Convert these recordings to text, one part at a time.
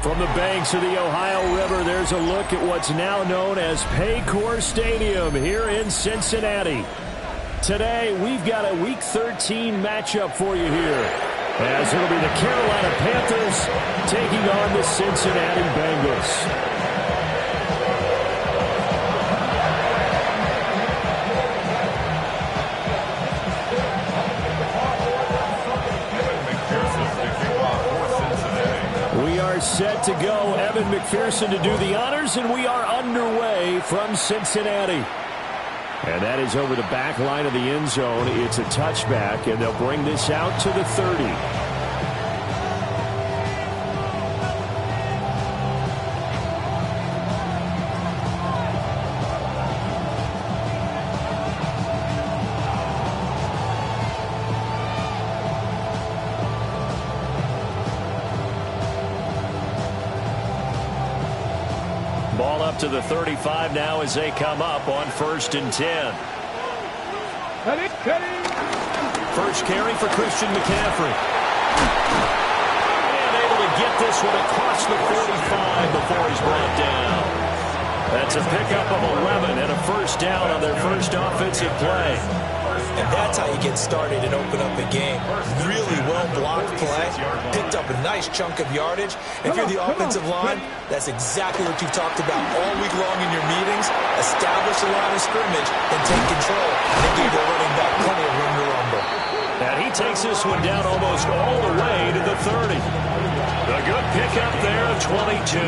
From the banks of the Ohio River, there's a look at what's now known as Paycor Stadium here in Cincinnati. Today, we've got a Week 13 matchup for you here, as it'll be the Carolina Panthers taking on the Cincinnati Bengals. Set to go. Evan McPherson to do the honors, and we are underway from Cincinnati. And that is over the back line of the end zone. It's a touchback, and they'll bring this out to the 30. Ball up to the 35 now as they come up on 1st and 10. First carry for Christian McCaffrey. And able to get this one across the 45 before he's brought down. That's a pickup of 11 and a first down on their first offensive play. And that's how you get started and open up a game. Really well-blocked play. Picked up a nice chunk of yardage. If you're the offensive line, that's exactly what you've talked about all week long in your meetings. Establish a line of scrimmage and take control. And give the running back plenty of room to rumble. And he takes this one down almost all the way to the 30. A good pickup there of 22.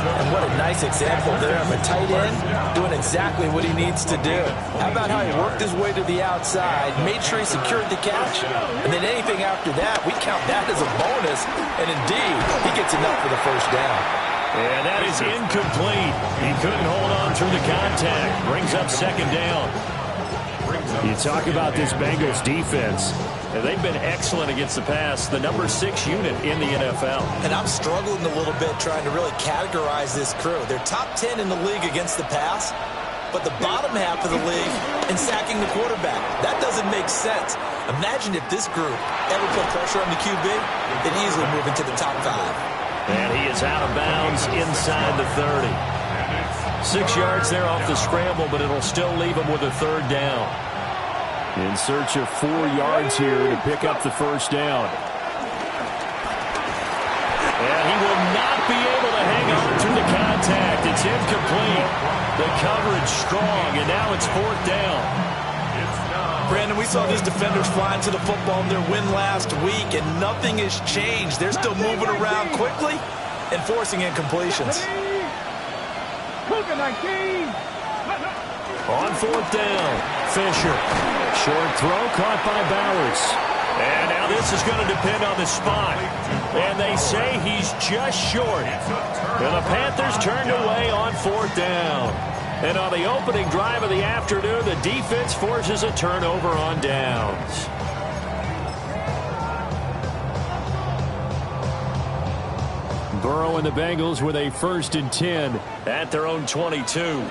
And what a nice example there of a tight end doing exactly what he needs to do. How about how he worked his way to the outside, made sure he secured the catch, and then anything after that, we count that as a bonus, and indeed, he gets enough for the first down. And that is incomplete. He couldn't hold on through the contact. Brings up 2nd down. You talk about this Bengals defense. They've been excellent against the pass, the number 6 unit in the NFL. And I'm struggling a little bit trying to really categorize this crew. They're top 10 in the league against the pass, but the bottom half of the league in sacking the quarterback. That doesn't make sense. Imagine if this group ever put pressure on the QB, they'd easily move into the top 5. And he is out of bounds inside the 30. 6 yards there off the scramble, but it'll still leave him with a 3rd down. In search of 4 yards here to pick up the first down. And he will not be able to hang on through the contact. It's incomplete. The coverage strong, and now it's 4th down. Brandon, we saw these defenders flying to the football in their win last week, and nothing has changed. They're still moving around quickly and forcing incompletions. On 4th down, Fisher. Short throw caught by Bowers. And now this is going to depend on the spot. And they say he's just short. And the Panthers turned away on 4th down. And on the opening drive of the afternoon, the defense forces a turnover on downs. Burrow and the Bengals with a 1st and 10 at their own 22.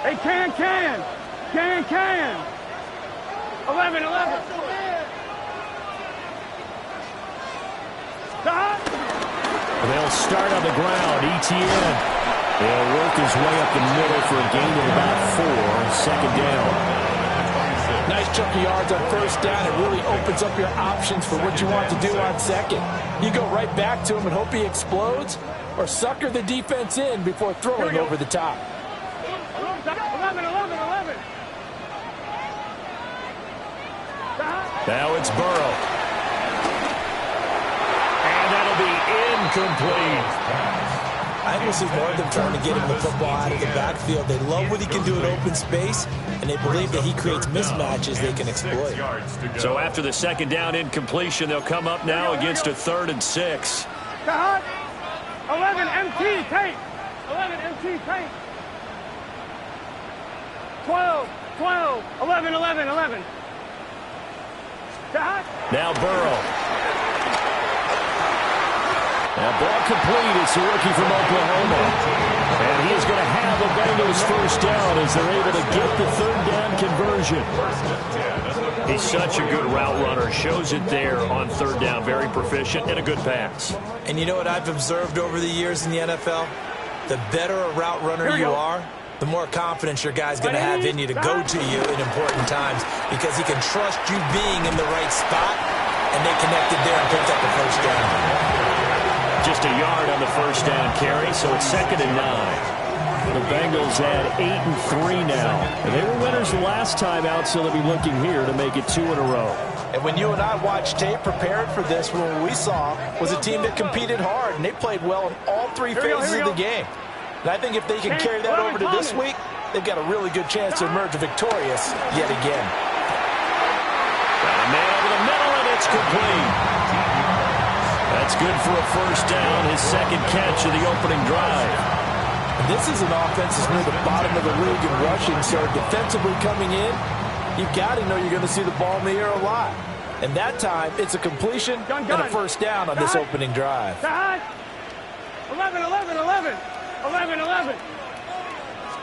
Hey, can. 11. They'll start on the ground. ETN. They'll work his way up the middle for a gain of about 4. 2nd down. Nice chunk of yards on 1st down. It really opens up your options for what you want to do on 2nd. You go right back to him and hope he explodes, or sucker the defense in before throwing over the top. 11. Now it's Burrow. And that'll be incomplete. I almost see more of them trying to get him the football out of the backfield. They love what he can do in open space, and they believe that he creates mismatches they can exploit. So after the 2nd down incompletion, they'll come up now against a 3rd and 6. 11 MT tape. 11 MT tape. 12. 11. Now Burrow. That ball complete. It's a rookie from Oklahoma. And he is going to have the Bengals first down as they're able to get the third down conversion. He's such a good route runner. Shows it there on third down. Very proficient and a good pass. And you know what I've observed over the years in the NFL? The better a route runner you are, the more confidence your guy's going to have in you to go to you in important times because he can trust you being in the right spot, and they connected there and picked up the first down. Just a yard on the first down carry, so it's 2nd and 9. The Bengals at 8-3 now. And they were winners the last time out, so they'll be looking here to make it 2 in a row. And when you and I watched tape prepared for this, what we saw was a team that competed hard, and they played well in all three phases of the game. And I think if they can carry that over to this week, they've got a really good chance to emerge victorious yet again. Got a man over the middle, and it's complete. That's good for a first down, his second catch of the opening drive. And this is an offense that's near the bottom of the league in rushing, so defensively coming in, you've got to know you're going to see the ball in the air a lot. And that time, it's a completion and a first down on this opening drive. 11, 11, 11. 11, 11.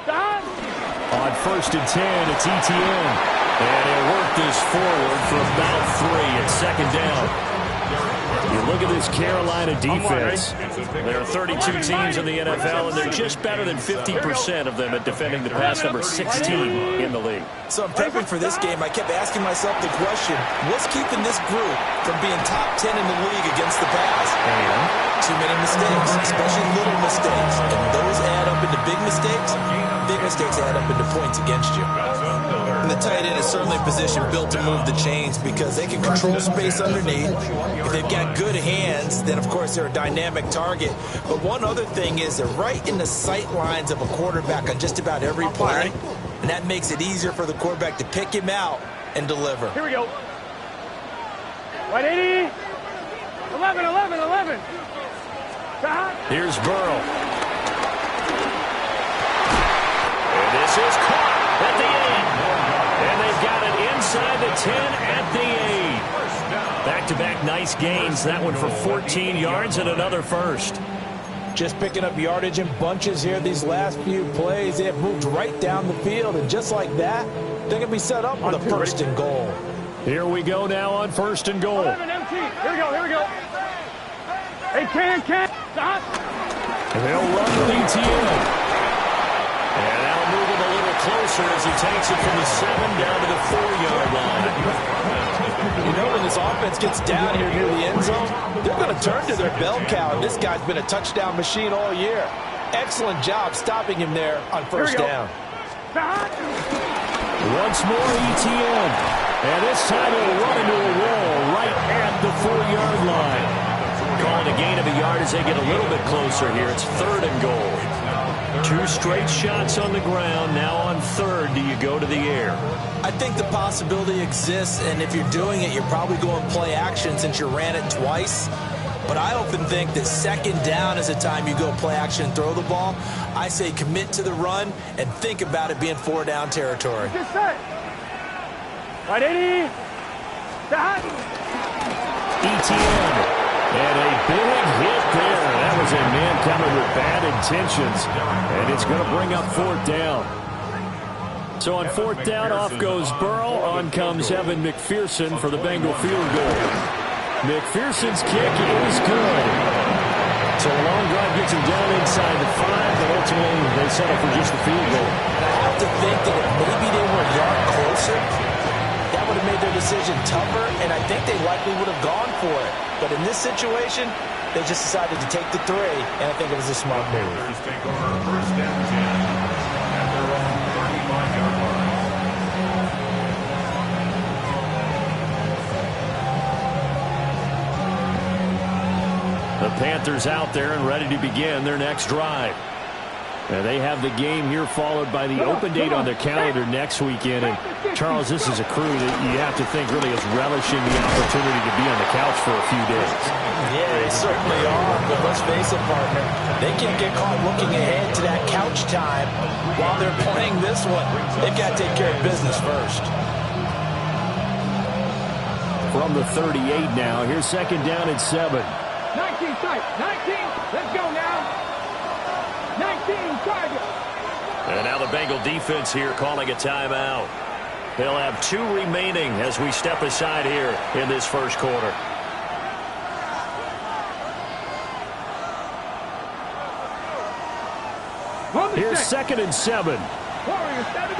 On 1st and 10, it's ETN. And he'll work this forward for about 3 at 2nd down. You look at this Carolina defense. There are 32 teams in the NFL, and they're just better than 50% of them at defending the pass, number 16 in the league. So I'm prepping for this game. I kept asking myself the question, what's keeping this group from being top 10 in the league against the pass? Too many mistakes, especially little mistakes. And those add up into big mistakes. Big mistakes add up into points against you. And the tight end is certainly a position built to move the chains because they can control space underneath. If they've got good hands, then of course they're a dynamic target. But one other thing is they're right in the sight lines of a quarterback on just about every play. And that makes it easier for the quarterback to pick him out and deliver. Here we go. 180. 11, 11, 11. Here's Burrow. And this is caught at the 8. And they've got it inside the 10 at the 8. Back-to-back nice gains. That one for 14 yards and another first. Just picking up yardage in bunches here these last few plays. They have moved right down the field, and just like that, they're going to be set up with a 1st and goal. Here we go now on 1st and goal. 11 MT. Here we go, here we go. Hey, can. Stop. They'll run with ETN. And that'll move him a little closer as he takes it from the 7 down to the 4-yard line. You know, when this offense gets down here near the end zone, they're going to turn to their bell cow, and this guy's been a touchdown machine all year. Excellent job stopping him there on 1st down. Once more, ETN. And this time he'll run into a wall right at the 4-yard line. Calling a gain of a yard as they get a little bit closer here. It's 3rd and goal. 2 straight shots on the ground. Now on 3rd, do you go to the air? I think the possibility exists, and if you're doing it, you're probably going play action since you ran it twice. But I often think that 2nd down is the time you go play action and throw the ball. I say commit to the run and think about it being 4-down territory. Get set. 180. ETN. And a big hit there. That was a man coming with bad intentions. And it's going to bring up 4th down. So on 4th down, off goes Burrow. On comes Evan McPherson for the Bengal field goal. McPherson's kick is good. So a long drive gets him down inside the 5, but ultimately they settle for just the field goal. And I have to think that if maybe they were a yard closer, that would have made their decision tougher, and I think they likely would have gone for it. But in this situation, they just decided to take the 3, and I think it was a smart move. The Panthers out there and ready to begin their next drive. And they have the game here followed by the open date on their calendar next weekend. And, Charles, this is a crew that you have to think really is relishing the opportunity to be on the couch for a few days. Yeah, they certainly are. But let's face it, partner, they can't get caught looking ahead to that couch time while they're playing this one. They've got to take care of business first. From the 38 now, here's 2nd down and 7. 19 tight. 19. Let's go now. 19 target. And now the Bengal defense here calling a timeout. They'll have 2 remaining as we step aside here in this first quarter. Here's 2nd and 7. Warriors 70.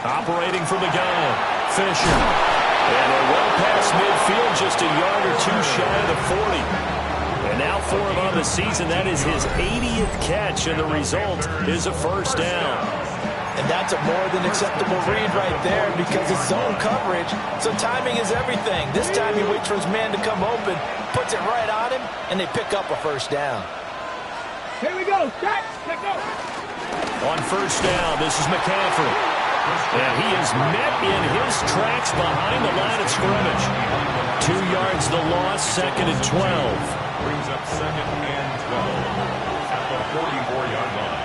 Operating from the gun, Fisher. And they're well past midfield, just a yard or 2 shy of the 40. And now for him on the season, that is his 80th catch, and the result is a first down. And that's a more than acceptable read right there because it's zone coverage, so timing is everything. This time he waits for his man to come open, puts it right on him, and they pick up a first down. Here we go. Set. Let's go. On first down, this is McCaffrey. And he is met in his tracks behind the line of scrimmage. 2 yards the loss, 2nd and 12. Brings up 2nd and 12 at the 44-yard line.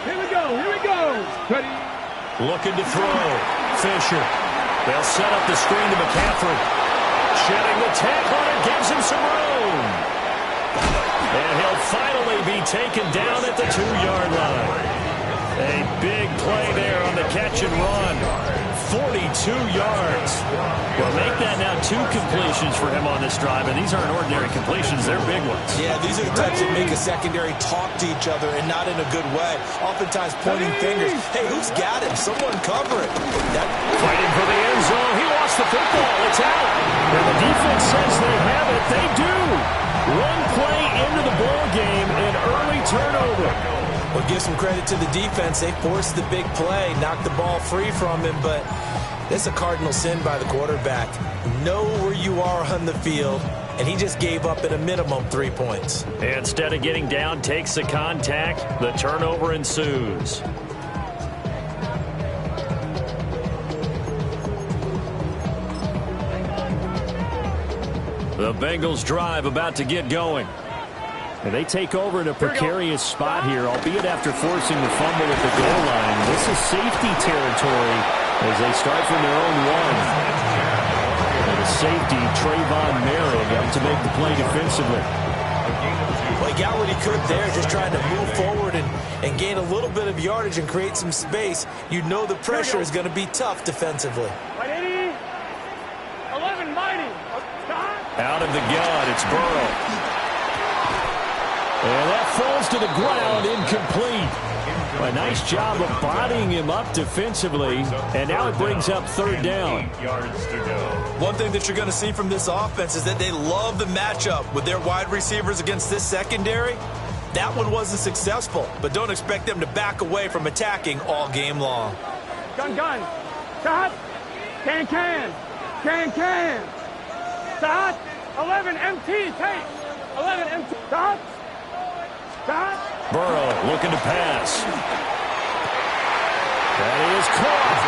Here we go. Here we go. Ready. Looking to throw. Fisher. They'll set up the screen to McCaffrey. Shedding the tackle, and it gives him some room. And he'll finally be taken down at the 2-yard line. A big play there on the catch and run. 42 yards. Well, make that now 2 completions for him on this drive, and these aren't ordinary completions. They're big ones. Yeah, these are the types that make a secondary talk to each other and not in a good way. Oftentimes pointing fingers. Hey, who's got him? Someone cover it. Fighting for the end zone. He lost the football. It's out. And the defense says they have it. They do. 1 play into the ball game, an early turnover. Well, give some credit to the defense. They forced the big play, knocked the ball free from him, but this is a cardinal sin by the quarterback. Know where you are on the field, and he just gave up at a minimum 3 points. Instead of getting down, takes the contact. The turnover ensues. The Bengals drive about to get going. And they take over in a precarious spot here, albeit after forcing the fumble at the goal line. This is safety territory as they start from their own 1. And the safety, Trayvon Merritt, to make the play defensively. Well, he got what he could there, just trying to move forward and gain a little bit of yardage and create some space. You know the pressure is going to be tough defensively. 11 mighty. Out of the gun, it's Burrow. And that falls to the ground, incomplete. A nice job of bodying him up defensively, and now it brings up 3rd down. 8 yards to go. One thing that you're going to see from this offense is that they love the matchup with their wide receivers against this secondary. That one wasn't successful, but don't expect them to back away from attacking all game long. Gun. Shot. Can. Shot. 11 MT. Take. 11 MT. Shot. Burrow looking to pass. That is caught.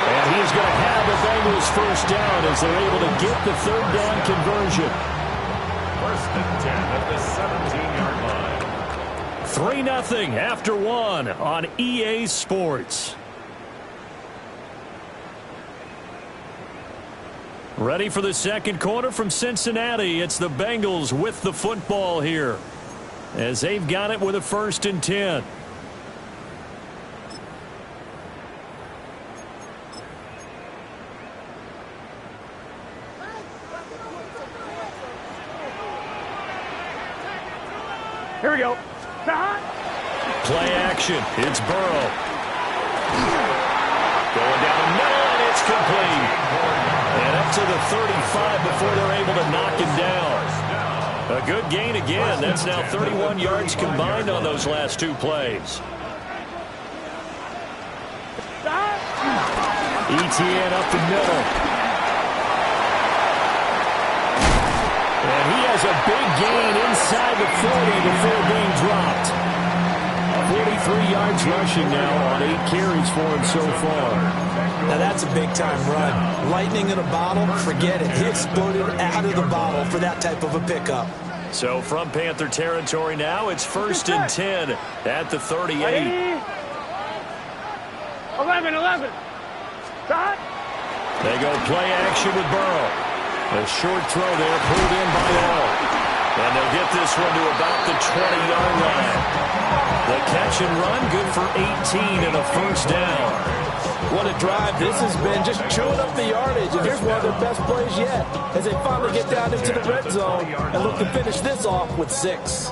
And he's going to have the Bengals first down as they're able to get the 3rd down conversion. 1st and 10 at the 17-yard line. 3-0 after 1 on EA Sports. Ready for the second quarter from Cincinnati. It's the Bengals with the football here, as they've got it with a 1st and 10. Here we go. Play action. It's Burrow. Going down the middle, and it's complete. And up to the 35 before they're able to knock him down. A good gain again. That's now 31 yards combined on those last 2 plays. ETN up the middle. And he has a big gain inside the 40 before being dropped. 43 yards rushing now on 8 carries for him so far. Now that's a big-time run. Lightning in a bottle, forget it. He exploded out of the bottle for that type of a pickup. So from Panther territory now, it's 1st and 10 at the 38. 11. Stop. They go play action with Burrow. A short throw there, pulled in by all. And they'll get this one to about the 20-yard line. The catch and run, good for 18 and a first down. What a drive this has been, just chewing up the yardage. And here's one of their best plays yet as they finally get down into the red zone and look to finish this off with 6.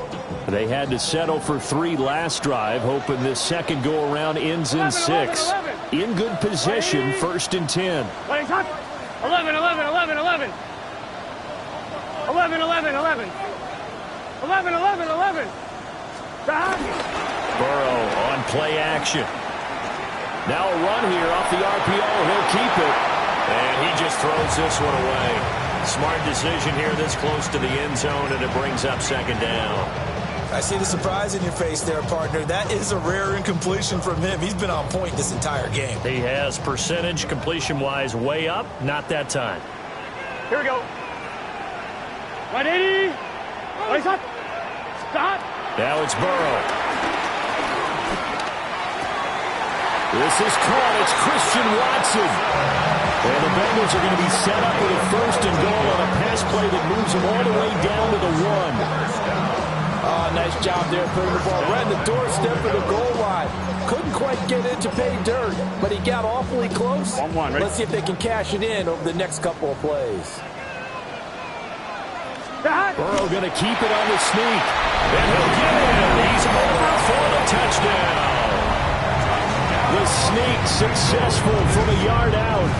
They had to settle for 3 last drive, hoping this second go-around ends in 6. In good position, 1st and 10. 11, 11, 11, 11. 11, 11, 11. 11, 11, 11. Burrow on play action. Now a run here off the RPO. He'll keep it. And he just throws this one away. Smart decision here this close to the end zone, and it brings up 2nd down. I see the surprise in your face there, partner. That is a rare incompletion from him. He's been on point this entire game. He has percentage completion-wise way up. Not that time. Here we go. 180. Stop. Stop. Now it's Burrow. This is caught. It's Christian Watson. And the Bengals are going to be set up with a 1st and goal on a pass play that moves them all the way down to the 1. Oh, nice job there putting the ball right in the doorstep of the goal line. Couldn't quite get in to pay dirt, but he got awfully close. 1-1, ready? Let's see if they can cash it in over the next couple of plays. Burrow going to keep it on the sneak. And he'll get it. He's over for the touchdown. The sneak successful from a yard out.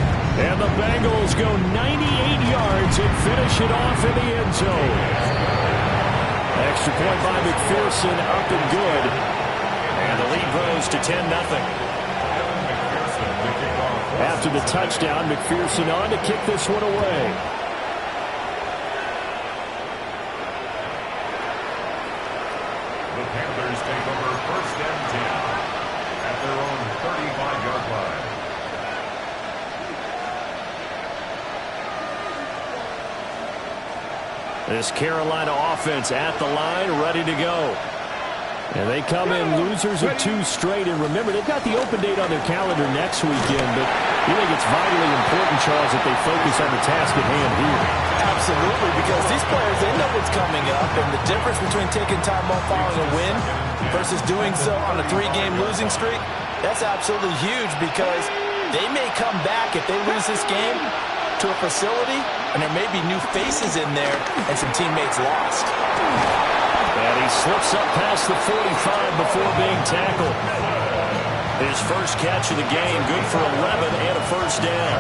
And the Bengals go 98 yards and finish it off in the end zone. Extra point by McPherson, up and good. And the lead grows to 10-0. After the touchdown, McPherson on to kick this one away. The Panthers take over 1st and 10 at their own 35-yard line. This Carolina offense at the line, ready to go. And they come in losers of 2 straight. And remember, they've got the open date on their calendar next weekend. But you think it's vitally important, Charles, that they focus on the task at hand here. Absolutely, because these players, they know what's coming up. And the difference between taking time off following a win versus doing so on a 3-game losing streak, that's absolutely huge because they may come back if they lose this game to a facility, and there may be new faces in there and some teammates lost. And he slips up past the 45 before being tackled. His first catch of the game, good for 11 and a first down.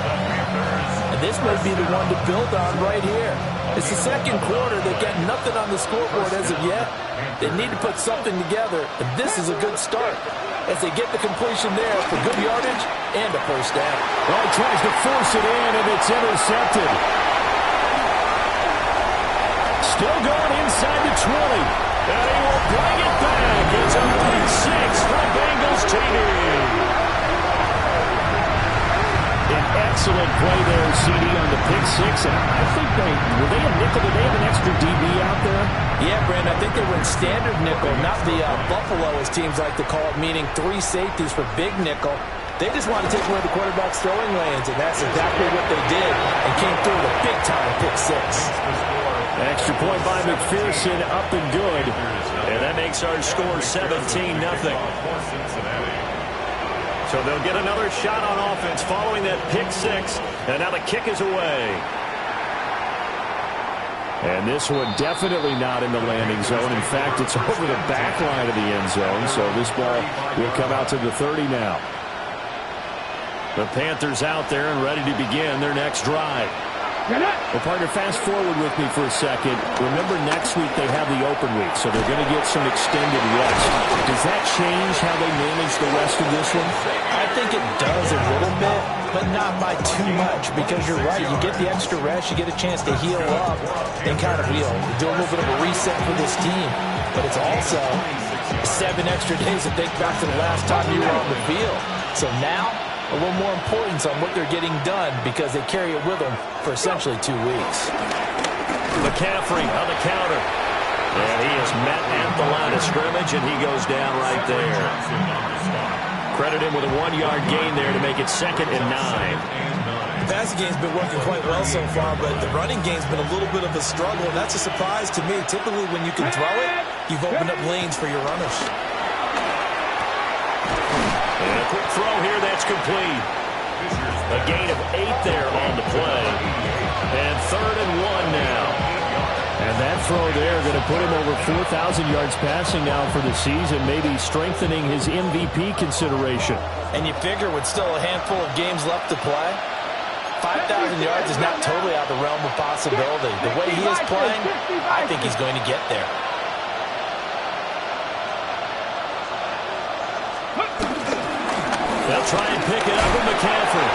And this may be the one to build on right here. It's the second quarter. They've got nothing on the scoreboard as of yet. They need to put something together, and this is a good start as they get the completion there for good yardage and a first down. Well, he tries to force it in, and it's intercepted. Still going inside the 20. And he will bring it back. It's a big 6 for Bengals TD. An excellent play there, CD, on the pick 6. And I think were they a nickel? Did they have an extra DB out there? Yeah, Brandon, I think they were in standard nickel, not the Buffalo, as teams like to call it, meaning 3 safeties for big nickel. They just want to take away the quarterback's throwing lanes, and that's exactly what they did and came through with a big-time pick 6. Extra point by McPherson, up and good. And that makes our score 17-0. So they'll get another shot on offense following that pick 6. And now the kick is away. And this one definitely not in the landing zone. In fact, it's over the back line of the end zone. So this ball will come out to the 30 now. The Panthers out there and ready to begin their next drive. Well, partner, fast forward with me for a second. Remember, next week they have the open week, so they're going to get some extended rest. Does that change how they manage the rest of this one? I think it does a little bit, but not by too much, because you're right. You get the extra rest, you get a chance to heal up and kind of do a little bit of a reset for this team. But it's also 7 extra days to think back to the last time you were on the field. So now, a little more importance on what they're getting done because they carry it with them for essentially 2 weeks. McCaffrey on the counter. And he is met at the line of scrimmage, and he goes down right there. Credit him with a 1-yard gain there to make it 2nd and 9. That's passing game's been working quite well so far, but the running game's been a little bit of a struggle, and that's a surprise to me. Typically, when you can throw it, you've opened up lanes for your runners. And a quick throw here that's complete. A gain of 8 there on the play. And 3rd and 1 now. And that throw there going to put him over 4,000 yards passing now for the season, maybe strengthening his MVP consideration. And you figure with still a handful of games left to play, 5,000 yards is not totally out of the realm of possibility. The way he is playing, I think he's going to get there. They'll try and pick it up with McCaffrey.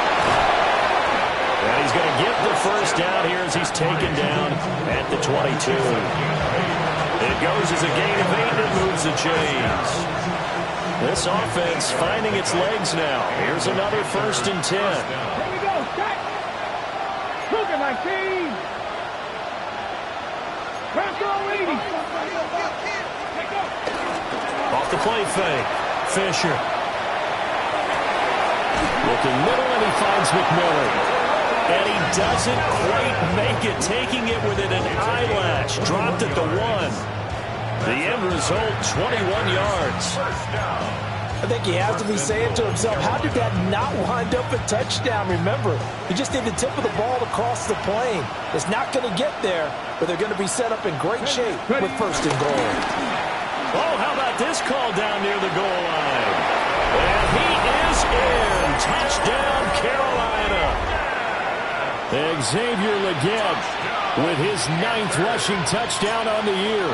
And he's going to get the first down here as he's taken down at the 22. It goes as a gain of 8 and moves the chains. This offense finding its legs now. Here's another 1st and 10. Here we go, Jack. Look at my team. Off the play fake. Fisher. Looking middle, and he finds McMillan. And he doesn't quite make it, taking it within an eyelash. Dropped at the 1. The end result, 21 yards. I think he has to be saying to himself, how did that not wind up a touchdown? Remember, you just need the tip of the ball to cross the plane. It's not going to get there, but they're going to be set up in great shape with 1st and goal. Oh, how about this call down near the goal line? And he is in. Touchdown, Carolina. Xavier Legette with his 9th rushing touchdown on the year.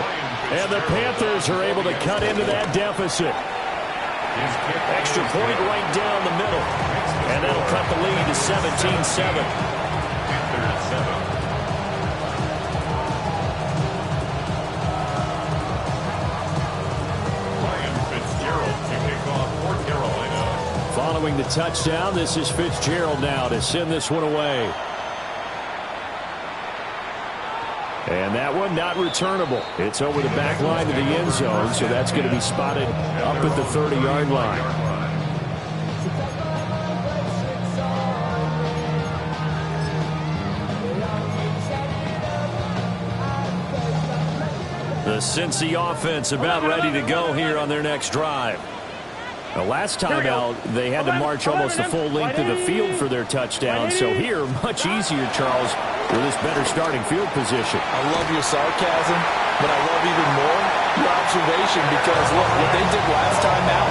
And the Panthers are able to cut into that deficit. Extra point right down the middle. And that'll cut the lead to 17-7. Following the touchdown, this is Fitzgerald now to send this one away. And that one not returnable. It's over the back line of the end zone, so that's going to be spotted up at the 30-yard line. The Cincy offense about ready to go here on their next drive. The last time out, they had to march almost the full length of the field for their touchdown. So here, much easier, Charles, with this better starting field position. I love your sarcasm, but I love even more your observation because, look, what they did last time out,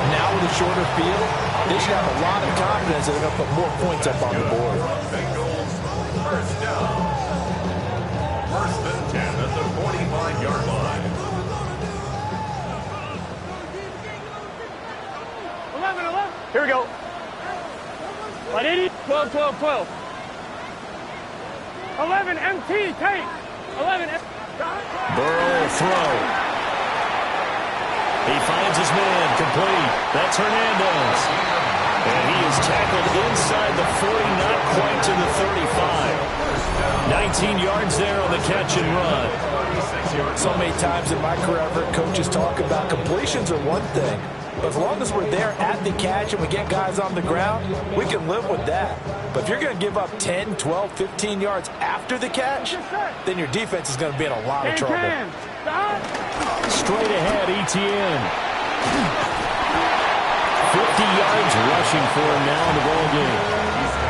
now with a shorter field, they should have a lot of confidence that they're going to put more points up on the board. Bengals, 1st down. 1st and 10 at the 45-yard line. 11. Here we go. 12, 12, 12. 11 MT, take. 11 MT. Burrow throw. He finds his man, complete. That's Hernandez. And he is tackled inside the 40, not quite to the 35. 19 yards there on the catch and run. So many times in my career, I've heard coaches talk about completions are one thing. As long as we're there at the catch and we get guys on the ground, we can live with that. But if you're going to give up 10, 12, 15 yards after the catch, then your defense is going to be in a lot of trouble. Straight ahead, Etienne. 50 yards rushing for him now in the ball game.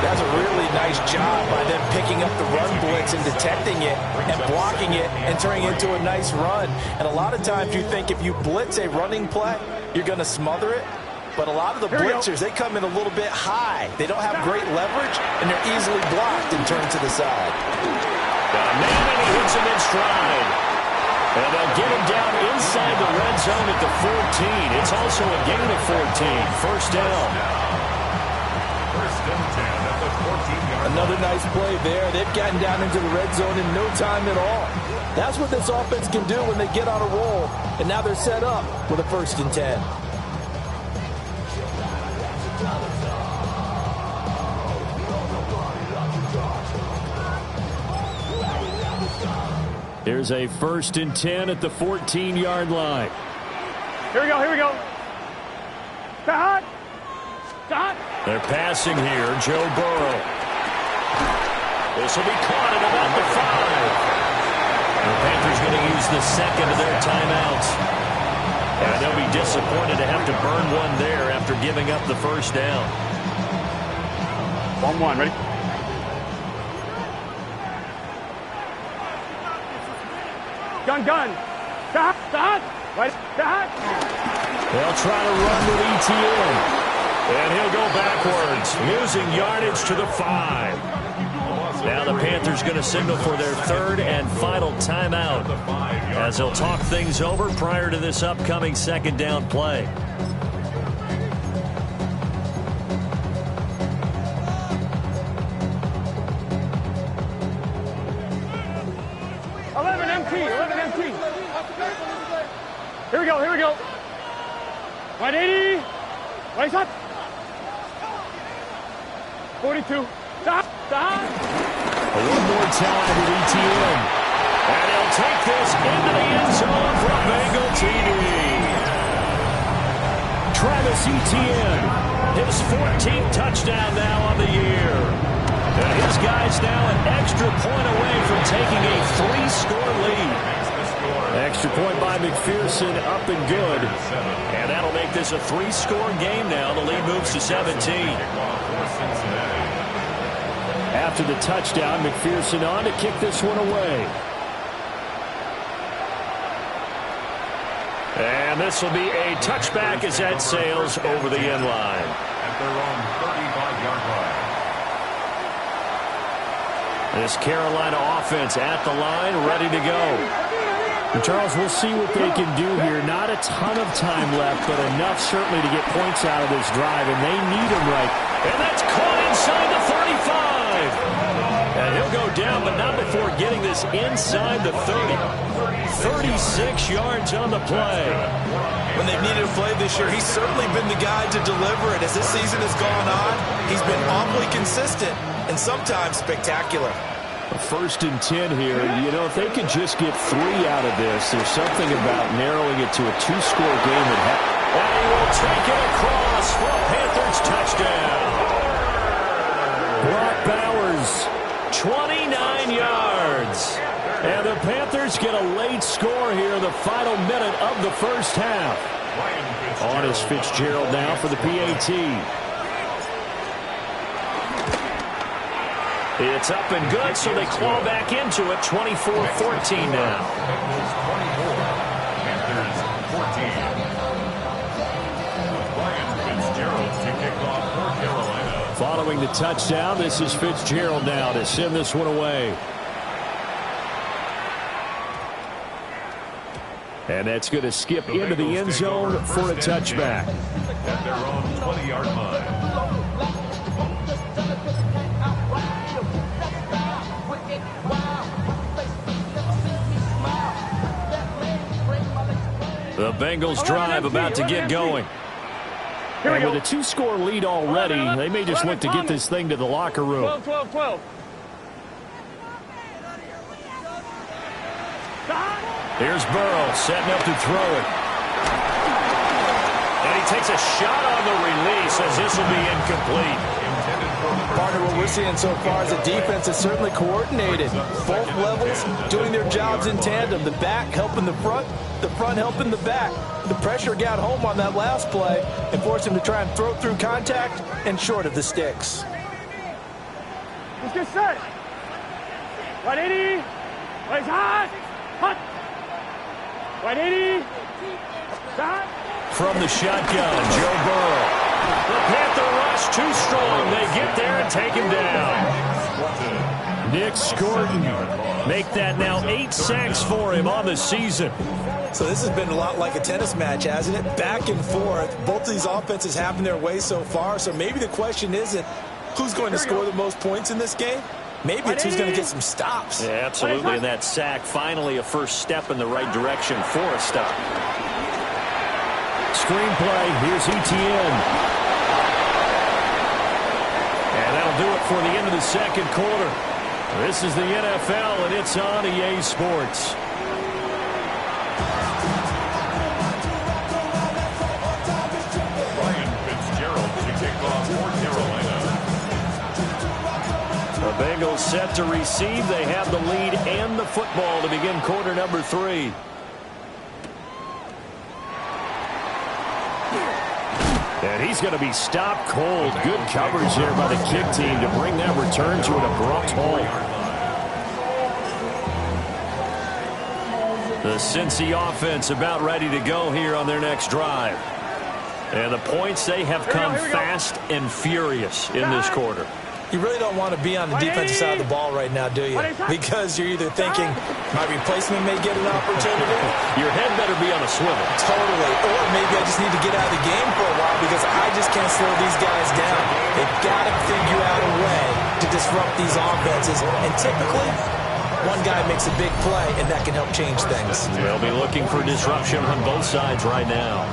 That's a really nice job by them picking up the run blitz and detecting it and blocking it and turning it into a nice run. And a lot of times you think if you blitz a running play, you're going to smother it. But a lot of the blitzers, they come in a little bit high. They don't have great leverage, and they're easily blocked and turned to the side. Got a man, and he hits him in stride. And they'll get him down inside the red zone at the 14. It's also a gain of 14. 1st down. 1st and 10 at the 14-yard line. Another nice play there. They've gotten down into the red zone in no time at all. That's what this offense can do when they get on a roll. And now they're set up with a 1st and 10. Here's a 1st and 10 at the 14-yard line. Here we go. Stop. They're passing here. Joe Burrow. This will be caught at about the 5. The Panthers going to use the second of their timeouts. And they'll be disappointed to have to burn one there after giving up the first down. 1-1, ready? Gun. Stop. Right. Stop. They'll try to run with ETN. And he'll go backwards, losing yardage to the 5. Now the Panthers going to signal for their third and final timeout as they'll talk things over prior to this upcoming second down play. empty. Here we go. 180. Right up. 42. Stop. One more time with ETN. And he'll take this into the end zone for a Bengal TD. Travis Etienne, his 14th touchdown now on the year. And his guy's now an extra point away from taking a 3-score lead. Extra point by McPherson, up and good. And that'll make this a 3-score game now. The lead moves to 17. After the touchdown, McPherson on to kick this one away. And this will be a touchback as that sails over the end line. At their own 35-yard line. This Carolina offense at the line, ready to go. And Charles, we'll see what they can do here. Not a ton of time left, but enough certainly to get points out of this drive, and they need them right. And that's caught inside the 35. And he'll go down, but not before getting this inside the 30. 36 yards on the play. When they've needed a play this year, he's certainly been the guy to deliver it. As this season has gone on, he's been awfully consistent and sometimes spectacular. First and 10 here. You know, if they could just get 3 out of this, there's something about narrowing it to a 2-score game at half. And he will take it across for a Panthers touchdown. Brock Bowers, 29 yards. And the Panthers get a late score here in the final minute of the first half. On is Fitzgerald now for the PAT. It's up and good, so they claw back into it, 24-14 now. Panthers 14. Ryan Fitzgerald to kick off for Carolina. Following the touchdown, this is Fitzgerald now to send this one away. And that's going to skip into the end zone for a touchback. At their own 20-yard line. The Bengals drive about to get going. And with a 2-score lead already, they may just look to get this thing to the locker room. 12. Here's Burrow setting up to throw it. And he takes a shot on the release as this will be incomplete. Partner, what we're seeing so far is the defense is certainly coordinated. Both levels doing their jobs in tandem. The back helping the front helping the back. The pressure got home on that last play and forced him to try and throw through contact and short of the sticks. Let's get set. 180. Right hot. 180. Stop. From the shotgun, Joe Burrow. The Panther rush too strong. They get there and take him down. Nick Scorton make that now 8 sacks for him on the season. So this has been a lot like a tennis match, hasn't it? Back and forth. Both of these offenses having their way so far. So maybe the question isn't who's going to score the most points in this game. Maybe it's who's going to get some stops. Yeah, absolutely. And that sack, finally a first step in the right direction for a stop. Screenplay, here's ETN. And that'll do it for the end of the second quarter. This is the NFL, and it's on EA Sports. Ryan Fitzgerald to kick off for Carolina. The Bengals set to receive. They have the lead and the football to begin quarter number 3. And he's going to be stopped cold. Good coverage there by the kick team to bring that return to an abrupt halt. The Cincy offense about ready to go here on their next drive. And the points, they have come fast and furious in this quarter. You really don't want to be on the defensive side of the ball right now, do you? Because you're either thinking, my replacement may get an opportunity. Your head better be on a swivel. Totally. Or maybe I just need to get out of the game for a while because I just can't slow these guys down. They've got to figure out a way to disrupt these offenses. And typically, one guy makes a big play, and that can help change things. They'll be looking for disruption on both sides right now.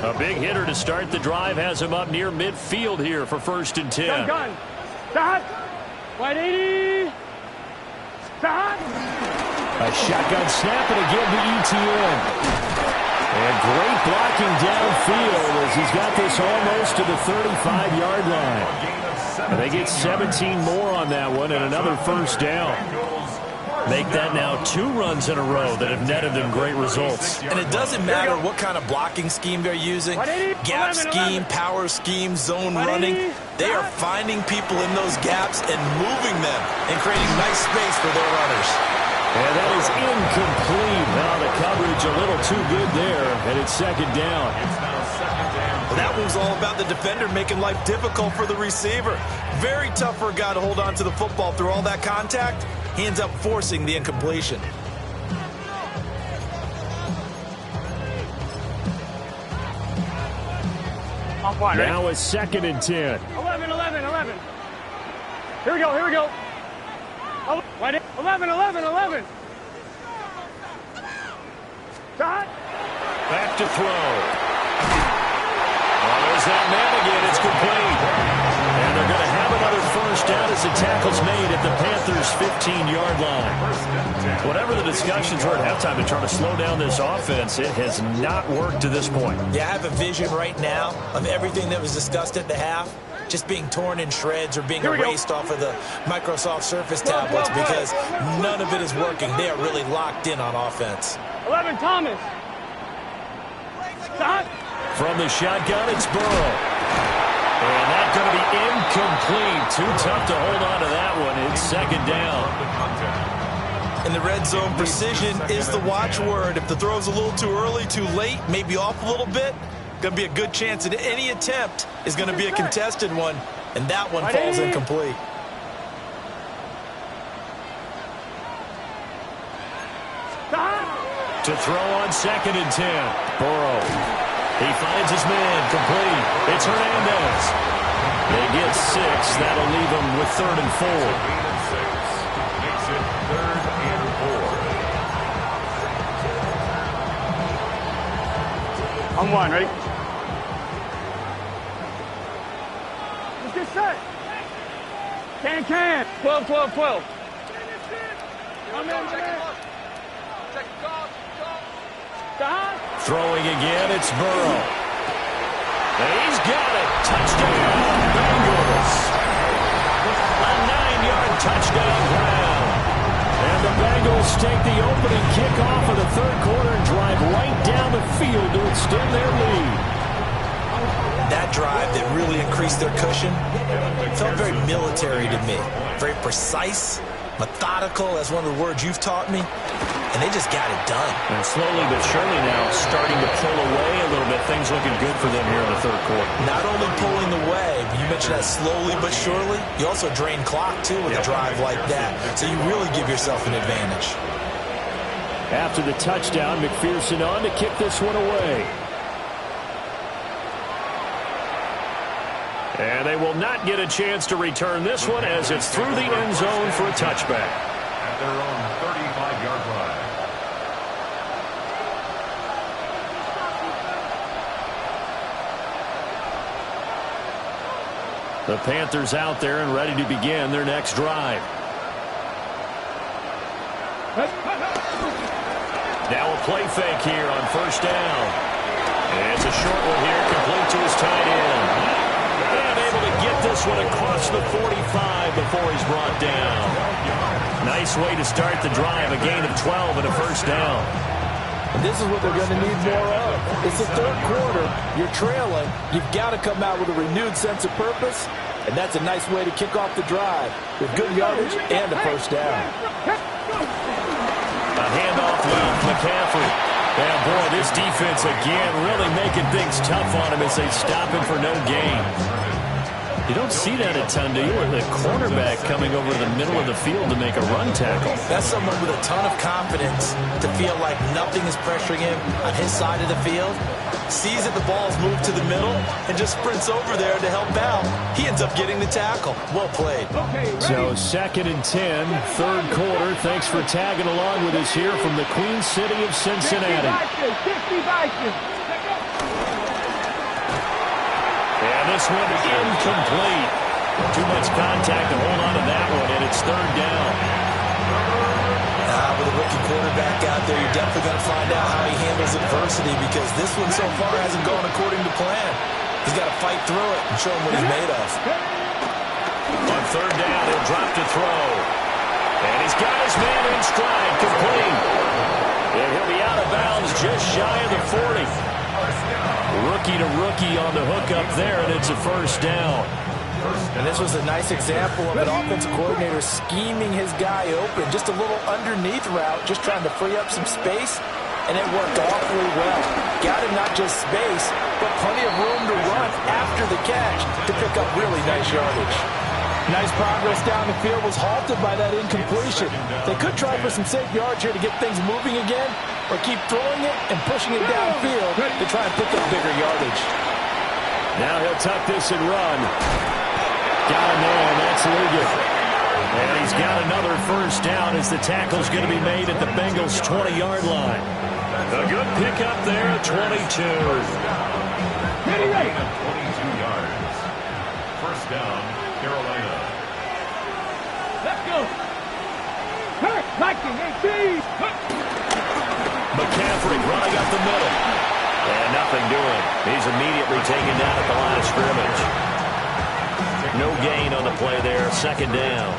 A big hitter to start the drive has him up near midfield here for 1st and 10. Gun. Stop. 180. Stop. A shotgun snap and again to ETN. And great blocking downfield as he's got this almost to the 35-yard line. And they get 17 more on that one and another 1st down. Make that now 2 runs in a row that have netted them great results. And it doesn't matter what kind of blocking scheme they're using, gap scheme, power scheme, zone running. They are finding people in those gaps and moving them and creating nice space for their runners. And that is incomplete. Now the coverage a little too good there, and it's 2nd down. Well, that was all about the defender making life difficult for the receiver. Very tough for a guy to hold on to the football through all that contact. He ends up forcing the incompletion. Now it's 2nd and 10. 11. Here we go. 11. Stop. Back to throw. Well, there's that man again. It's complete. And they're going to have another 1st down as the tackle's made at the Panthers' 15-yard line. Whatever the discussions were at halftime to try to slow down this offense, it has not worked to this point. Yeah, I have a vision right now of everything that was discussed at the half just being torn in shreds or being erased off of the Microsoft Surface tablets because none of it is working. They are really locked in on offense. 11, Thomas. Stop. From the shotgun, it's Burrow. And that's going to be incomplete. Too tough to hold on to that one. It's 2nd down. In the red zone, precision is the watchword. If the throw's a little too early, too late, maybe off a little bit, going to be a good chance that any attempt is going to be a contested one, and that one falls incomplete. To throw on 2nd and 10. Burrow. He finds his man. Complete. It's Hernandez. They get 6. That'll leave them with 3rd and 4. Makes it 3rd and 4. I'm 1, ready? Let's get set. Can. 12. Come in. Stop. Throwing again, it's Burrow. He's got it. Touchdown, Bengals. A 9-yard touchdown ground. And the Bengals take the opening kickoff of the 3rd quarter and drive right down the field to extend their lead. That drive that really increased their cushion felt very military to me. Very precise, methodical, that's one of the words you've taught me. And they just got it done. And slowly but surely now starting to pull away a little bit. Things looking good for them here in the 3rd quarter. Not only pulling away, but you mentioned that slowly but surely. You also drain clock, too, with a drive like that. So you really give yourself an advantage. After the touchdown, McPherson on to kick this one away. And they will not get a chance to return this one as it's through the end zone for a touchback. At their own 35-yard line. The Panthers out there and ready to begin their next drive. Now a play fake here on 1st down. And it's a short one here, complete to his tight end. this one across the 45 before he's brought down. Nice way to start the drive, a gain of 12 and a first down. And this is what they're going to need more of. It's the third quarter. You're trailing. You've got to come out with a renewed sense of purpose, and that's a nice way to kick off the drive with good yardage and a first down. A handoff with McCaffrey. And, boy, this defense again really making things tough on him as they stop him for no gain. You don't see that a ton, do you? The cornerback coming over to the middle of the field to make a run tackle. That's someone with a ton of confidence to feel like nothing is pressuring him on his side of the field. Sees that the ball's moved to the middle and just sprints over there to help out. He ends up getting the tackle. Well played. So 2nd and 10, third quarter. Thanks for tagging along with us here from the Queen City of Cincinnati. And this one incomplete. Too much contact to hold on to that one, and it's third down. With a rookie quarterback out there, you're definitely going to find out how he handles adversity, because this one so far hasn't gone according to plan. He's got to fight through it and show him what he's made of. On third down, he'll drop to throw. And he's got his man in stride, complete. And he'll be out of bounds just shy of the 40. Rookie to rookie on the hook up there, and it's a first down. And this was a nice example of an offensive coordinator scheming his guy open. Just a little underneath route, just trying to free up some space, and it worked awfully well. Got him not just space, but plenty of room to run after the catch to pick up really nice yardage. Nice progress down the field was halted by that incompletion. They could try for some safe yards here to get things moving again, or keep throwing it and pushing it downfield to try and pick up bigger yardage. Now he'll tuck this and run. Got him there, and that's Ligon. And he's got another first down as the tackle's going to be made at the Bengals' 20-yard line. A good pickup there at 22. 22 yards. First down, Carolina. Let's go. Viking 18. McCaffrey running up the middle. And nothing doing. He's immediately taken down at the line of scrimmage. No gain on the play there, second down.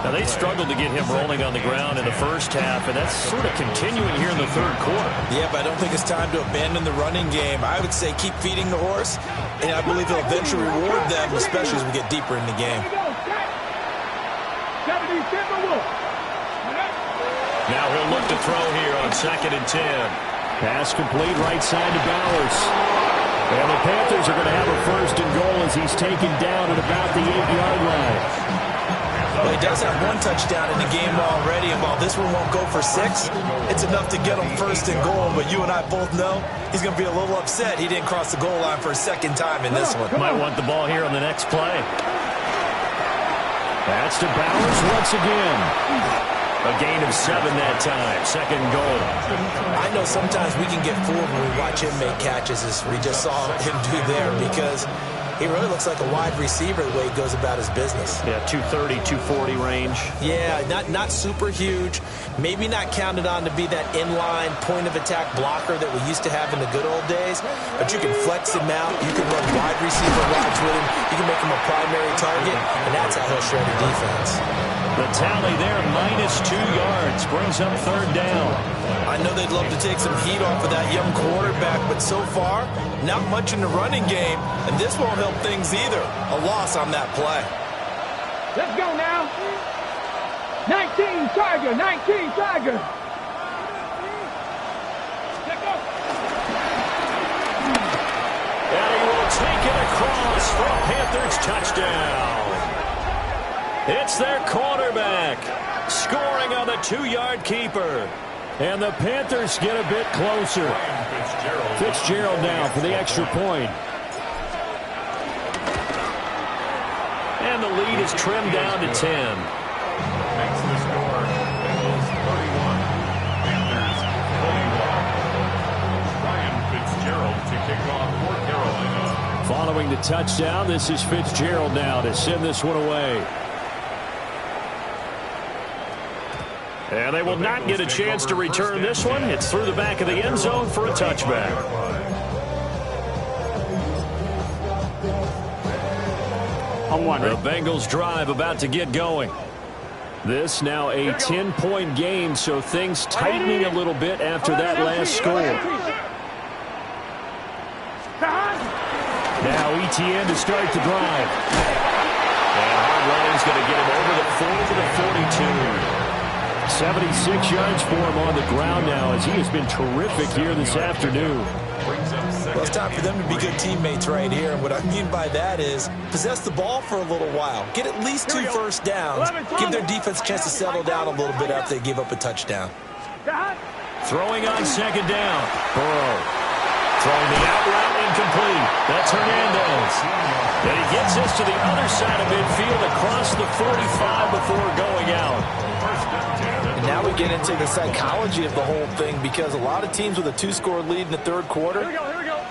Now, they struggled to get him rolling on the ground in the first half, and that's sort of continuing here in the third quarter. Yeah, but I don't think it's time to abandon the running game. I would say keep feeding the horse, and I believe he'll eventually reward them, especially as we get deeper in the game. Now he'll look to throw here on 2nd and 10. Pass complete right side to Bowers. And the Panthers are going to have a first and goal as he's taken down at about the 8-yard line. Well, he does have one touchdown in the game already, and while this one won't go for 6, it's enough to get him first and goal. But you and I both know he's going to be a little upset he didn't cross the goal line for a second time in this one. Might want the ball here on the next play. That's to Bowers once again. A gain of 7 that time. Second goal. I know sometimes we can get fooled when we watch him make catches, as we just saw him do there, because he really looks like a wide receiver the way he goes about his business. Yeah, 230, 240 range. Yeah, not super huge. Maybe not counted on to be that inline point-of-attack blocker that we used to have in the good old days, but you can flex him out. You can run wide receiver routes with him. You can make him a primary target, and that's how he'll shred a defense. The tally there, -2 yards, brings up third down. I know they'd love to take some heat off of that young quarterback, but so far, not much in the running game, and this won't help things either. A loss on that play. Let's go now. 19 Tiger, 19 Tiger. Let's go. And he will take it across for a Panthers touchdown. It's their quarterback scoring on the 2-yard keeper. And the Panthers get a bit closer. Fitzgerald now for the extra point. And the lead is trimmed down to 10. Makes the score. Bengals 31. Panthers 21. Ryan Fitzgerald to kick off for Carolina. Following the touchdown, this is Fitzgerald now to send this one away. And they will not get a chance to return this one. It's through the back of the end zone for a touchback. On one. The Bengals drive about to get going. This now a 10-point game, so things tightening a little bit after that last score. Now Etienne to start the drive. And hard running's going to get him over the 40 to 42. 76 yards for him on the ground now as he has been terrific here this afternoon. Well, it's time for them to be good teammates right here. And what I mean by that is possess the ball for a little while. Get at least 2 first downs. Give their defense a chance to settle down a little bit after they give up a touchdown. Throwing on second down. Burrow. Throwing the out route incomplete. That's Hernandez. And he gets this to the other side of midfield across the 45 before going out. And now we get into the psychology of the whole thing because a lot of teams with a 2-score lead in the third quarter,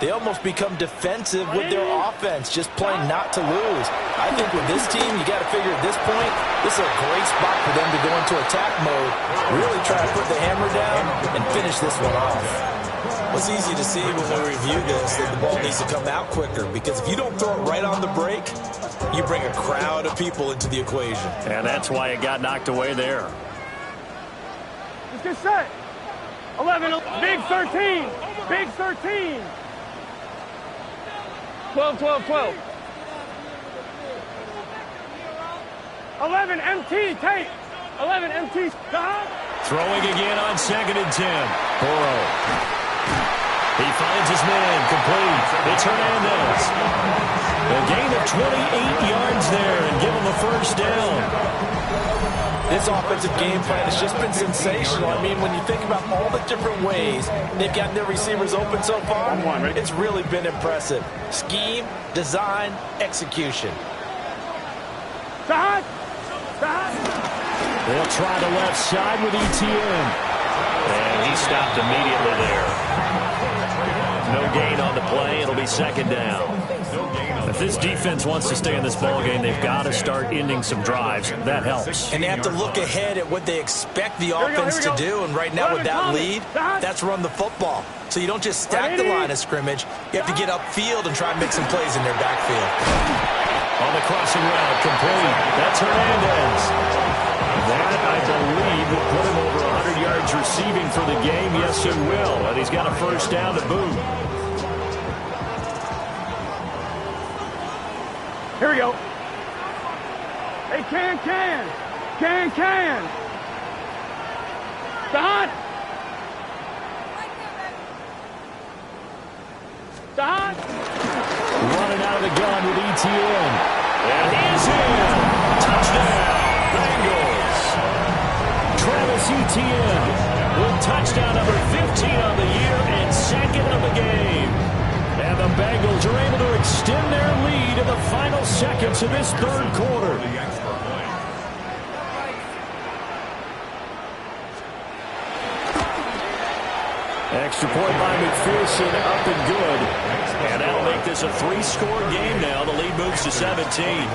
they almost become defensive with their offense, just playing not to lose. I think with this team, you got to figure at this point, this is a great spot for them to go into attack mode, really try to put the hammer down and finish this one off. It's easy to see when we review this that the ball needs to come out quicker because if you don't throw it right on the break, you bring a crowd of people into the equation. And that's why it got knocked away there. Let's get set. 11, big 13. Big 13. 12, 12, 12. 11, MT, take. 11, MT, stop. Throwing again on 2nd and 10. Burrow. He finds his man, complete. It's Hernandez. A gain of 28 yards there and give him a first down. This offensive game plan has just been sensational. I mean, when you think about all the different ways they've gotten their receivers open so far, it's really been impressive. Scheme, design, execution. They'll try the left side with Etienne. And he stopped immediately there. No gain on the play. It'll be 2nd down. If this defense wants to stay in this ballgame, they've got to start ending some drives. That helps. And they have to look ahead at what they expect the offense to do. And right now with that lead, that's run the football. So you don't just stack the line of scrimmage. You have to get upfield and try and make some plays in their backfield. On the crossing route, complete. That's Hernandez. That, I believe, will put him over 100 yards receiving for the game. Yes, it will. And he's got a first down to boot. Here we go. Hey, can. Stop. Running out of the gun with Etienne. And he's in. Touchdown, Bengals. Travis Etienne with touchdown number 15 on the year and 2nd of the game. And the Bengals are able to extend their lead in the final seconds of this third quarter. Extra point by McPherson, up and good. And that'll make this a 3-score game now. The lead moves to 17.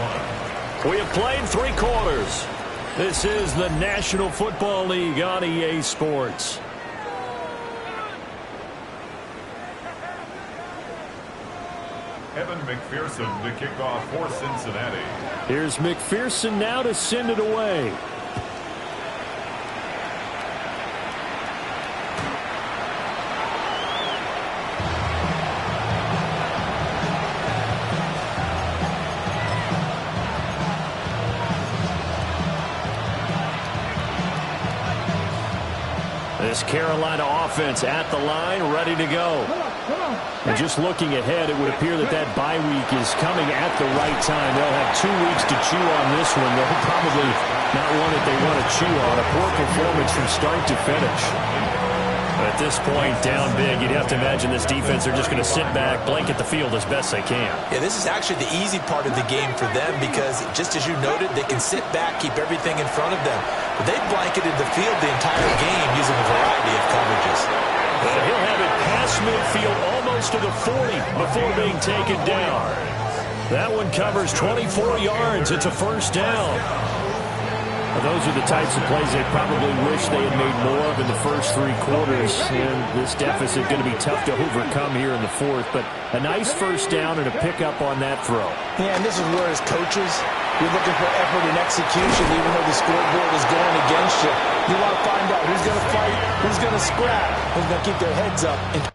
We have played 3 quarters. This is the National Football League on EA Sports. Evan McPherson to kick off for Cincinnati. Here's McPherson now to send it away. This Carolina offense at the line, ready to go. And just looking ahead, it would appear that that bye week is coming at the right time. They'll have 2 weeks to chew on this one. They'll probably not one that they want to chew on. A poor performance from start to finish. But at this point, down big, you'd have to imagine this defense are just going to sit back, blanket the field as best they can. Yeah, this is actually the easy part of the game for them because, just as you noted, they can sit back, keep everything in front of them. But they've blanketed the field the entire game using a variety of coverages. And he'll have it past midfield almost to the 40 before being taken down. That one covers 24 yards. It's a first down. Those are the types of plays they probably wish they had made more of in the first 3 quarters. And this deficit going to be tough to overcome here in the fourth. But a nice first down and a pickup on that throw. Yeah, and this is where as coaches, you're looking for effort and execution even though the scoreboard is going against you. You want to find out who's going to fight, who's going to scrap, who's going to keep their heads up. And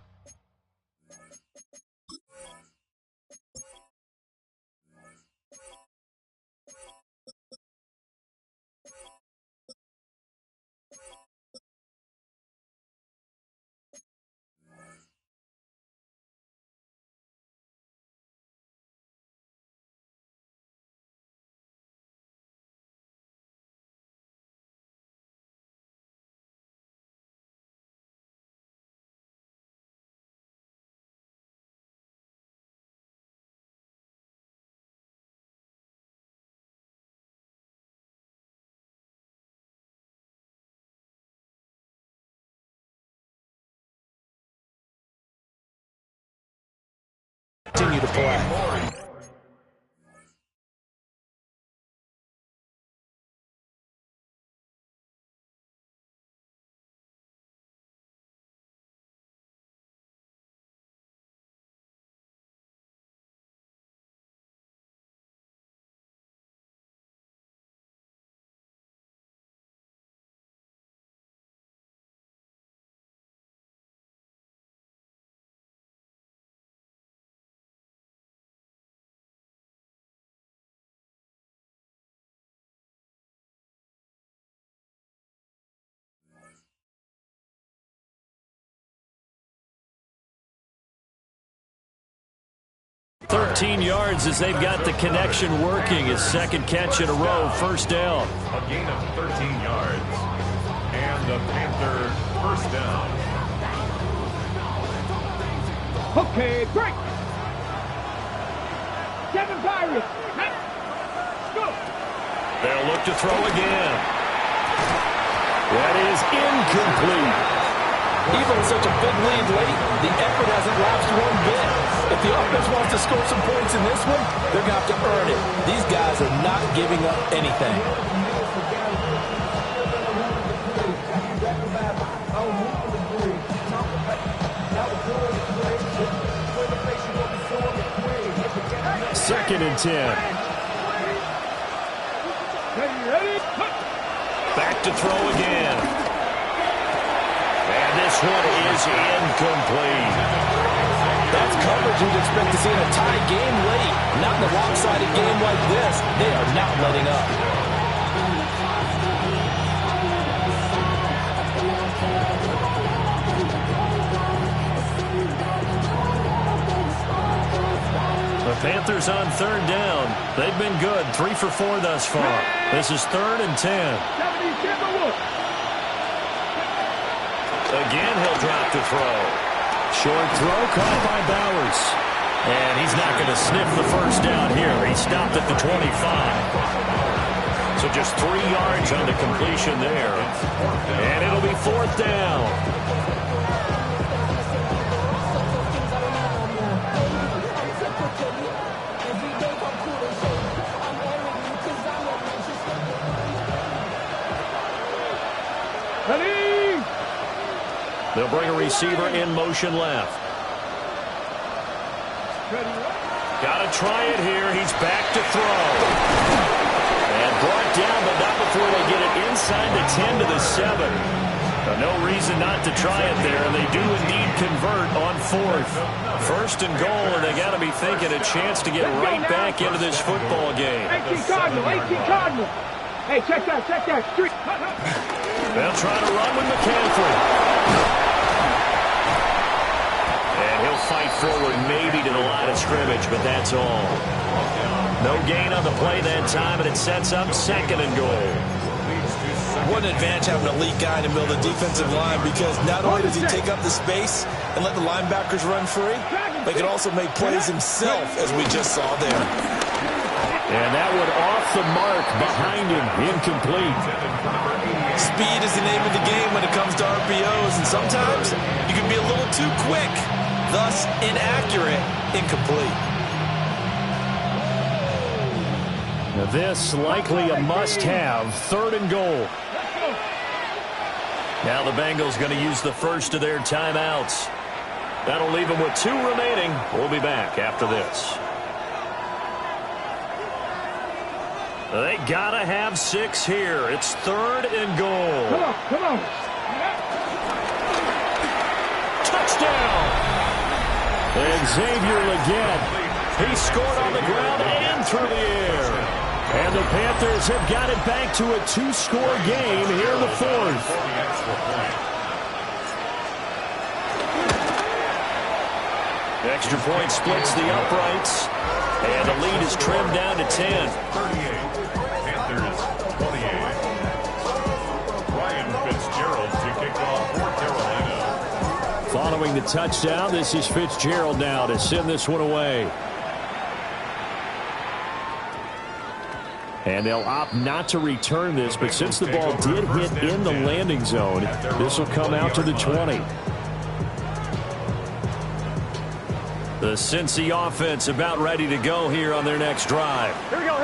'Continue to play. $13 yards as they've got the connection working. His second catch in a row, first down. A gain of 13 yards. And the Panther first down. Okay, break. 7 Pirates. Go. They'll look to throw again. That is incomplete. Even with such a big lead late, the effort hasn't lapsed one bit. If the offense wants to score some points in this one, they're going to have to earn it. These guys are not giving up anything. Second and 10. Ready? Back to throw again. And this one is incomplete. That's coverage you'd expect to see in a tie game late. Not in a lopsided game like this. They are not letting up. The Panthers on third down. They've been good. 3 for 4 thus far. This is 3rd and 10. Again, he'll drop to throw. Short throw caught by Bowers. And he's not going to sniff the first down here. He stopped at the 25. So just 3 yards on the completion there. And it'll be 4th down. They'll bring a receiver in motion left. Got to try it here. He's back to throw. And brought down, but not before they get it inside the 10 to the 7. No reason not to try it there, and they do indeed convert on 4th. 1st and goal, and they got to be thinking a chance to get right back into this football game. 18 Cardinal. Hey, check that. Street. They'll try to run with McCaffrey. And he'll fight forward maybe to the line of scrimmage, but that's all. No gain on the play that time, and it sets up 2nd and goal. What an advantage having an elite guy in the middle of the defensive line, because not only does he take up the space and let the linebackers run free, but he can also make plays himself, as we just saw there. And that one off the mark behind him, incomplete. Speed is the name of the game when it comes to RPOs, and sometimes you can be a little too quick, thus inaccurate, incomplete. This likely a must-have, 3rd and goal. Now the Bengals going to use the first of their timeouts. That'll leave them with 2 remaining. We'll be back after this. They got to have 6 here. It's 3rd and goal. Come on. Touchdown! And Xavier Legette, he scored on the ground and through the air. And the Panthers have got it back to a 2-score game here in the 4th. Extra point splits the uprights. And the lead is trimmed down to 10. 38. Panthers 28. Ryan Fitzgerald to kick off for Carolina. Following the touchdown, this is Fitzgerald now to send this one away. And they'll opt not to return this, but since the ball did hit in the landing zone, this will come out to the 20. The Cincy offense about ready to go here on their next drive. Here we go.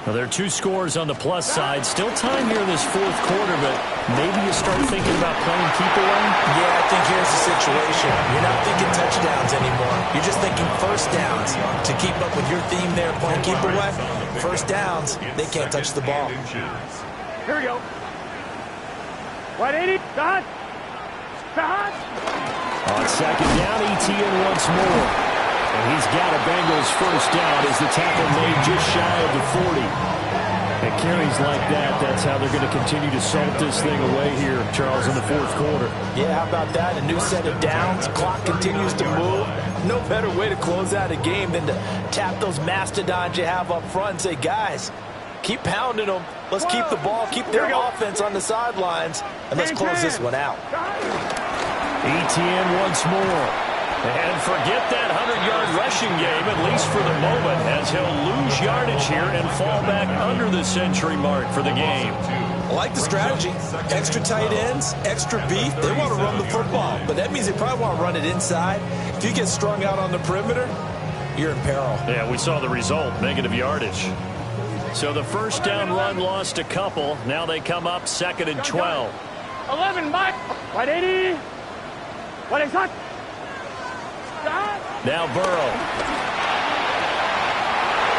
Now, there are 2 scores on the plus side. Still time here in this 4th quarter, but maybe you start thinking about playing keep away? Yeah, I think here's the situation. You're not thinking touchdowns anymore. You're just thinking first downs. To keep up with your theme there, playing keep away, first downs, they can't touch the ball. Here we go. Wide 80. Dot. On 2nd down, ETN once more. And he's got a Bengals first down as the tackle made just shy of the 40. And carries like that, that's how they're going to continue to salt this thing away here, Charles, in the 4th quarter. Yeah, how about that? A new set of downs. Clock continues to move. No better way to close out a game than to tap those mastodons you have up front and say, guys, keep pounding them. Let's keep the ball, keep their offense on the sidelines, and let's close this one out. ETN once more. And forget that 100-yard rushing game, at least for the moment, as he'll lose yardage here and fall back under the century mark for the game. I like the strategy. Extra tight ends, extra beef. They want to run the football, but that means they probably want to run it inside. If you get strung out on the perimeter, you're in peril. Yeah, we saw the result, negative yardage. So the first down run lost a couple. Now they come up 2nd and 12. 11, Mike. Wide 80. Wide hot. Now Burrow.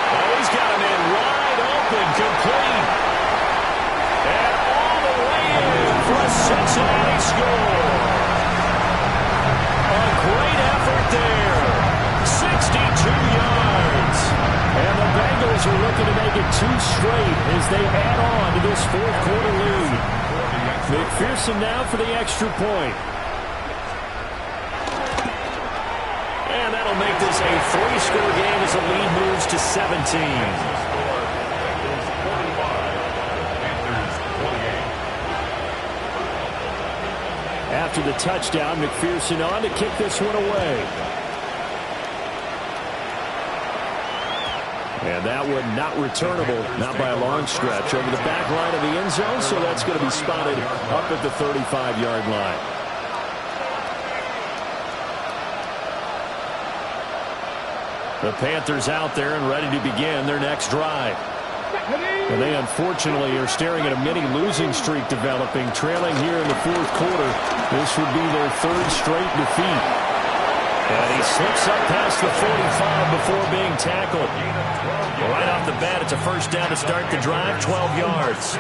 Oh, he's got him in wide open, complete. And all the way in for a Cincinnati score. A great effort there. 62 yards. And the Bengals are looking to make it 2 straight as they add on to this 4th quarter lead. McPherson now for the extra point. And that'll make this a 3-score game as the lead moves to 17. After the touchdown, McPherson on to kick this one away. And that one not returnable, not by a long stretch, over the back line of the end zone, so that's going to be spotted up at the 35-yard line. The Panthers out there and ready to begin their next drive. And they unfortunately are staring at a mini losing streak developing, trailing here in the 4th quarter. This would be their 3rd straight defeat. And he slips up past the 45 before being tackled. Right off the bat, it's a first down to start the drive, 12 yards.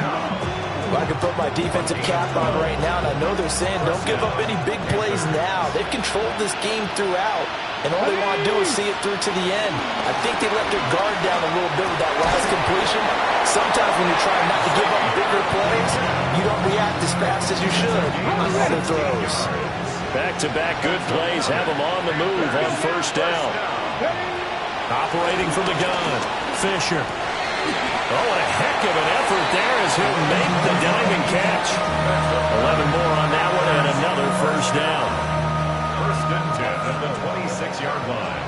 Well, I can put my defensive cap on right now, and I know they're saying don't give up any big plays now. They've controlled this game throughout, and all they want to do is see it through to the end. I think they let their guard down a little bit with that last completion. Sometimes when you're trying not to give up bigger plays, you don't react as fast as you should on other throws. Back-to-back good plays have them on the move on first down. Operating from the gun, Fisher. Oh, what a heck of an effort there as he'll make the diving catch. 11 more on that one and another first down. 1st and 10 at the 26-yard line.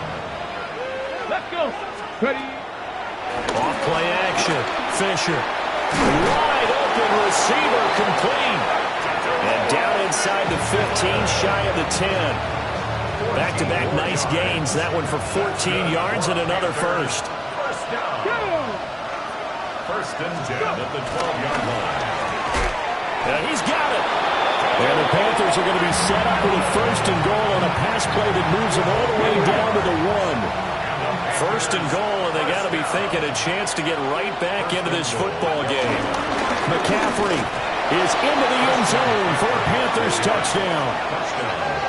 Let's go. Ready. Off play action. Fisher. Wide open receiver complete. And down inside the 15, shy of the 10. Back-to-back nice gains. That one for 14 yards and another first. First and 10 at the 12-yard line. And he's got it. And the Panthers are going to be set up with a first and goal on a pass play that moves them all the way down to the 1. First and goal, and they got to be thinking a chance to get right back into this football game. McCaffrey is into the end zone for a Panthers touchdown.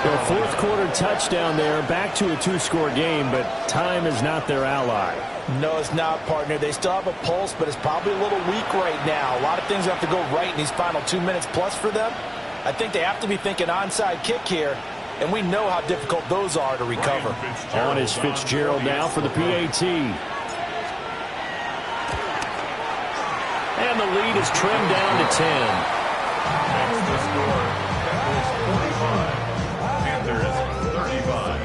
Their fourth quarter touchdown there, back to a 2-score game, but time is not their ally. No, it's not, partner. They still have a pulse, but it's probably a little weak right now. A lot of things have to go right in these final 2 minutes plus for them. I think they have to be thinking onside kick here, and we know how difficult those are to recover. On is Fitzgerald now for the PAT. And the lead is trimmed down to 10. Next to score, Panthers 45.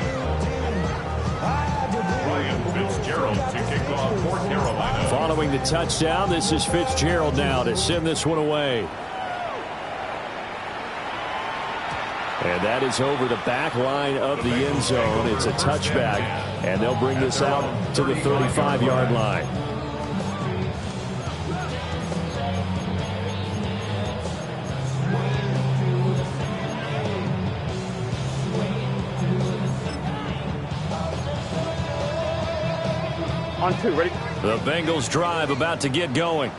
Ryan Fitzgerald to kick off for Carolina. Following the touchdown, this is Fitzgerald now to send this one away. And that is over the back line of the end zone. It's a touchback, and they'll bring this out to the 35-yard line. On 2, ready? The Bengals drive about to get going.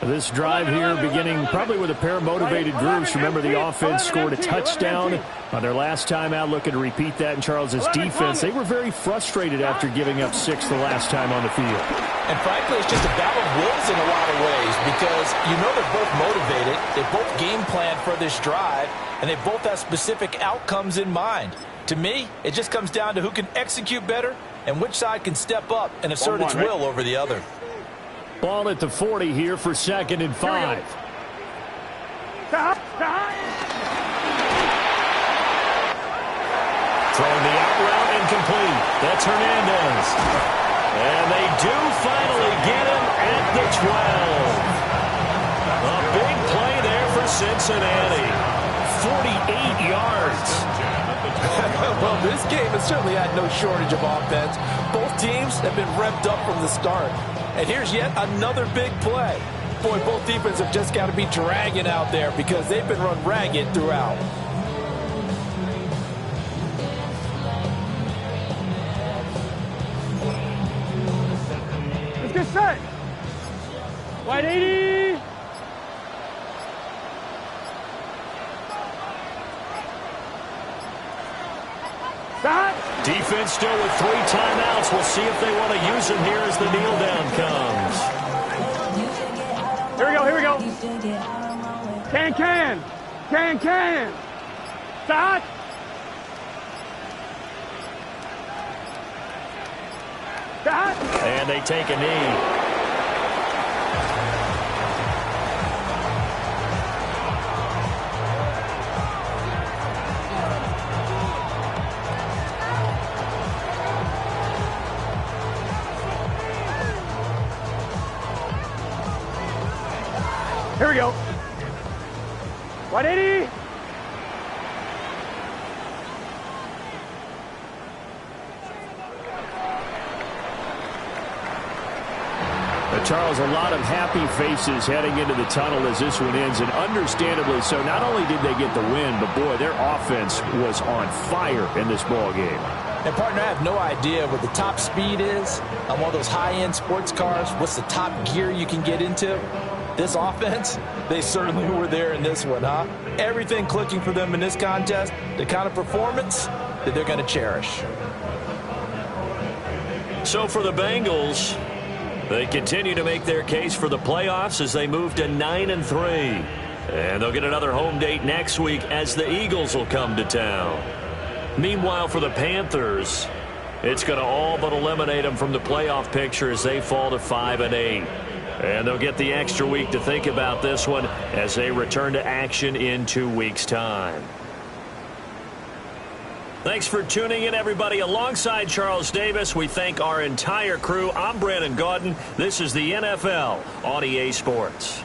This drive here beginning probably with a pair of motivated groups. Remember, the offense scored a touchdown on their last time out, looking to repeat that in Charles's defense. They were very frustrated after giving up 6 the last time on the field. And frankly, it's just a battle of wills in a lot of ways because you know they're both motivated. They both game plan for this drive, and they both have specific outcomes in mind. To me, it just comes down to who can execute better and which side can step up and assert its will over the other. Ball at the 40 here for 2nd and 5. Throwing the out route incomplete. That's Hernandez. And they do finally get him at the 12. A big play there for Cincinnati. 48 yards. Well, this game has certainly had no shortage of offense. Both teams have been revved up from the start. And here's yet another big play. Boy, both defenses have just got to be dragging out there because they've been run ragged throughout. Let's get set. Wide 80. Stop. Defense still with 3 timeouts. We'll see if they want to use them here as the kneel down comes. Here we go, here we go. Can. Stop. Stop. And they take a knee. Here we go. 180. Charles, a lot of happy faces heading into the tunnel as this one ends, and understandably so. Not only did they get the win, but boy, their offense was on fire in this ball game. And partner, I have no idea what the top speed is on one of those high-end sports cars. What's the top gear you can get into? This offense, they certainly were there in this one, huh? Everything clicking for them in this contest, the kind of performance that they're going to cherish. So for the Bengals, they continue to make their case for the playoffs as they move to 9-3. And they'll get another home date next week as the Eagles will come to town. Meanwhile, for the Panthers, it's going to all but eliminate them from the playoff picture as they fall to 5-8. And they'll get the extra week to think about this one as they return to action in 2 weeks' time. Thanks for tuning in, everybody. Alongside Charles Davis, we thank our entire crew. I'm Brandon Gaudin. This is the NFL on EA Sports.